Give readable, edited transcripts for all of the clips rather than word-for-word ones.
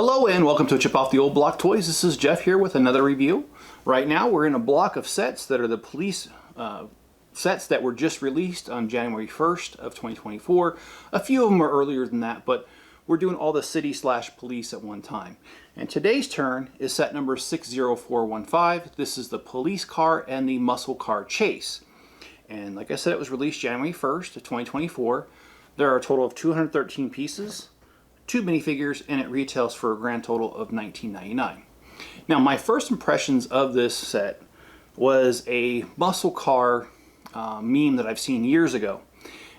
Hello and welcome to Chip Off the Old Block Toys. This is Jeff here with another review. Right now we're in a block of sets that are the police sets that were just released on January 1st of 2024. A few of them are earlier than that, but we're doing all the city/police at one time. And today's turn is set number 60415. This is the police car and the muscle car chase. And like I said, it was released January 1st of 2024. There are a total of 213 pieces. 2 minifigures, and it retails for a grand total of $19.99. Now, my first impressions of this set was a muscle car meme that I've seen years ago,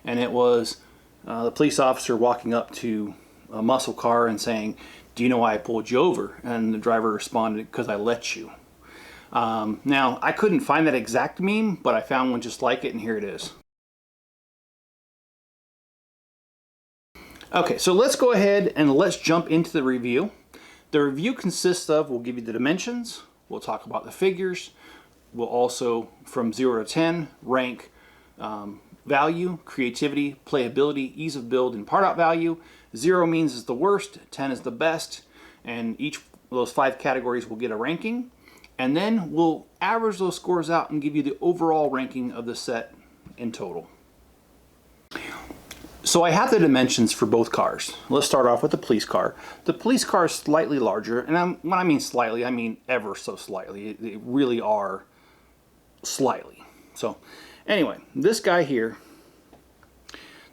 and it was the police officer walking up to a muscle car and saying, "Do you know why I pulled you over?" And the driver responded, "Because I let you." Now, I couldn't find that exact meme, but I found one just like it, and here it is. Okay, so let's go ahead and let's jump into the review. The review consists of, we'll give you the dimensions, we'll talk about the figures, we'll also, from 0 to 10, rank value, creativity, playability, ease of build, and part out value. 0 means is the worst, 10 is the best, and each of those 5 categories will get a ranking. And then we'll average those scores out and give you the overall ranking of the set in total. So I have the dimensions for both cars. Let's start off with the police car. The police car is slightly larger, and when I mean slightly, I mean ever so slightly. They really are slightly. So anyway, this guy here,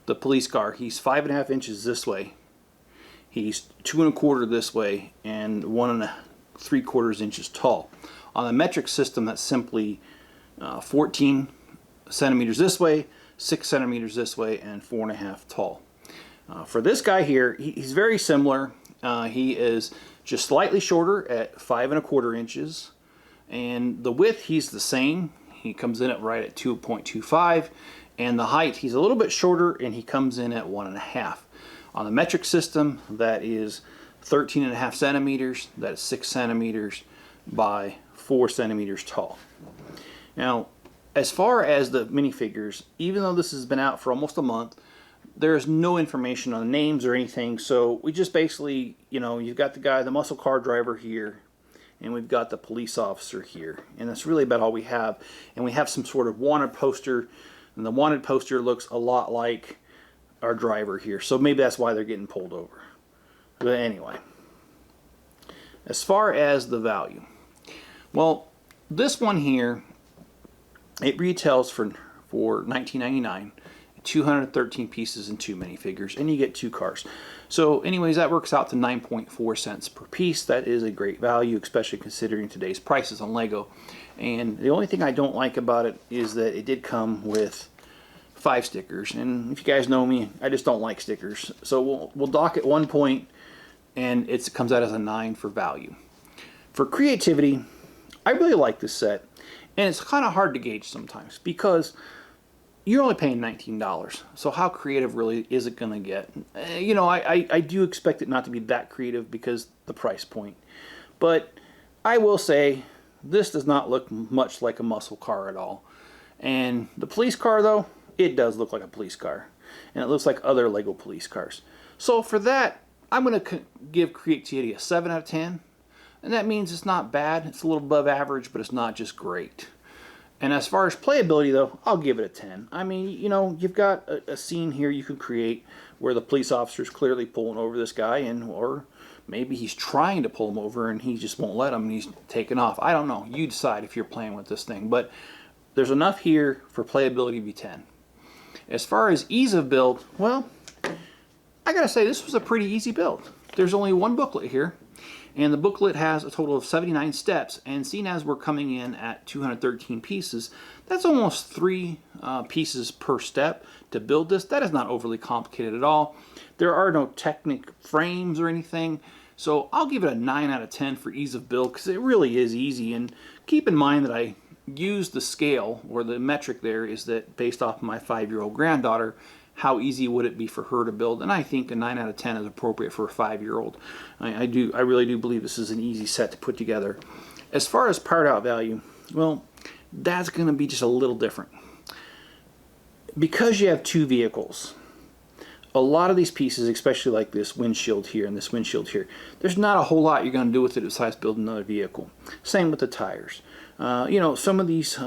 the police car, he's 5.5 inches this way. He's 2 1/4 this way, and 1 3/4 inches tall. On the metric system, that's simply 14 centimeters this way, 6 centimeters this way, and 4.5 tall. For this guy here, he's very similar. He is just slightly shorter at 5 1/4 inches, and the width he's the same. He comes in at right at 2.25, and the height he's a little bit shorter, and he comes in at 1.5. On the metric system, that is 13.5 centimeters. That's 6 centimeters by 4 centimeters tall. Now, as far as the minifigures, even though this has been out for almost a month, there's no information on names or anything. So we just basically, you've got the guy, the muscle car driver here, and we've got the police officer here. And that's really about all we have. And we have some sort of wanted poster, and the wanted poster looks a lot like our driver here. So maybe that's why they're getting pulled over. But anyway, as far as the value, well, this one here, it retails for $19.99, 213 pieces and 2 minifigures, and you get 2 cars. So anyways, that works out to 9.4 cents per piece. That is a great value, especially considering today's prices on Lego. And the only thing I don't like about it is that it did come with 5 stickers. And if you guys know me, I just don't like stickers. So we'll dock at 1 point, and it comes out as a 9 for value. For creativity, I really like this set. And it's kind of hard to gauge sometimes because you're only paying $19. So how creative really is it going to get? I do expect it not to be that creative because the price point. But I will say this does not look much like a muscle car at all. And the police car, though, it does look like a police car. And it looks like other Lego police cars. So for that, I'm going to give creativity a 7 out of 10. And that means it's not bad. It's a little above average, but it's not just great. And as far as playability, though, I'll give it a 10. I mean, you've got a scene here you can create where the police officer is clearly pulling over this guy, or maybe he's trying to pull him over and he just won't let him and he's taking off. I don't know. You decide if you're playing with this thing. But there's enough here for playability to be 10. As far as ease of build, well, I gotta say this was a pretty easy build. There's only 1 booklet here. And the booklet has a total of 79 steps, and seeing as we're coming in at 213 pieces, that's almost 3 pieces per step to build this. That is not overly complicated at all. There are no Technic frames or anything, so I'll give it a 9 out of 10 for ease of build because it really is easy. And keep in mind that I use the scale, or the metric there is that based off my 5-year-old granddaughter, how easy would it be for her to build? And I think a 9 out of 10 is appropriate for a 5-year-old. I really do believe this is an easy set to put together. As far as part out value, well, that's going to be just a little different. Because you have 2 vehicles, a lot of these pieces, especially like this windshield here and this windshield here, there's not a whole lot you're going to do with it besides build another vehicle. Same with the tires. You know, some of these,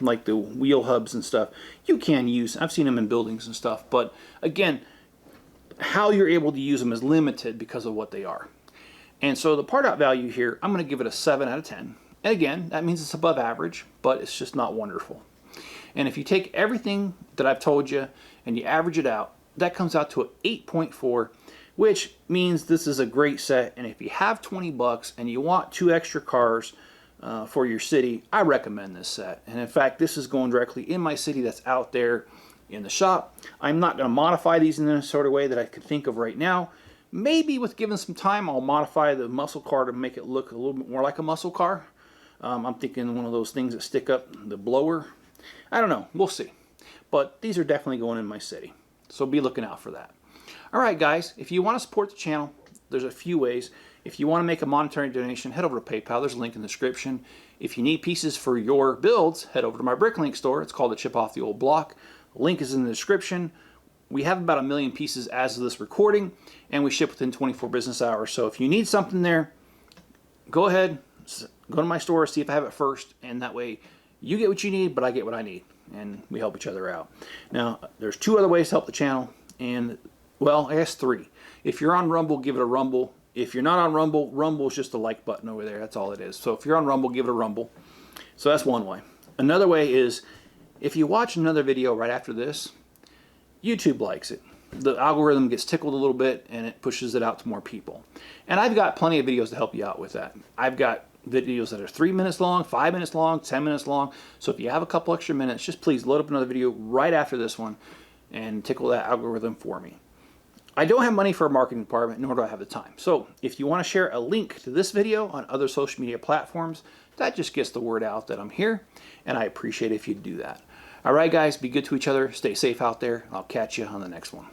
like the wheel hubs and stuff, you can use. I've seen them in buildings and stuff, but again, how you're able to use them is limited because of what they are. And so the part out value here, I'm going to give it a 7 out of 10. And again, that means it's above average, but it's just not wonderful. And if you take everything that I've told you and you average it out, that comes out to an 8.4, which means this is a great set. And if you have 20 bucks and you want 2 extra cars for your city, I recommend this set. And in fact, this is going directly in my city that's out there in the shop. I'm not going to modify these in any sort of way that I could think of right now. Maybe with given some time, I'll modify the muscle car to make it look a little bit more like a muscle car. I'm thinking one of those things that stick up the blower. I don't know. We'll see. But these are definitely going in my city. So be looking out for that. All right, guys. If you want to support the channel, there's a few ways. If you want to make a monetary donation, head over to PayPal. There's a link in the description. If you need pieces for your builds, head over to my Bricklink store. It's called the Chip Off the Old Block. The link is in the description. We have about 1 million pieces as of this recording, and we ship within 24 business hours. So if you need something there, go ahead, go to my store, see if I have it first, and that way you get what you need, but I get what I need, and we help each other out. Now, there's 2 other ways to help the channel, and, well, I guess 3. If you're on Rumble, give it a rumble. If you're not on Rumble, Rumble is just a like button over there. That's all it is. So if you're on Rumble, give it a rumble. So that's one way. Another way is, if you watch another video right after this, YouTube likes it. The algorithm gets tickled a little bit and it pushes it out to more people. And I've got plenty of videos to help you out with that. I've got videos that are 3 minutes long, 5 minutes long, 10 minutes long. So if you have a couple extra minutes, just please load up another video right after this one and tickle that algorithm for me. I don't have money for a marketing department, nor do I have the time. So if you want to share a link to this video on other social media platforms, that just gets the word out that I'm here, and I appreciate it if you do that. All right, guys, be good to each other. Stay safe out there. I'll catch you on the next one.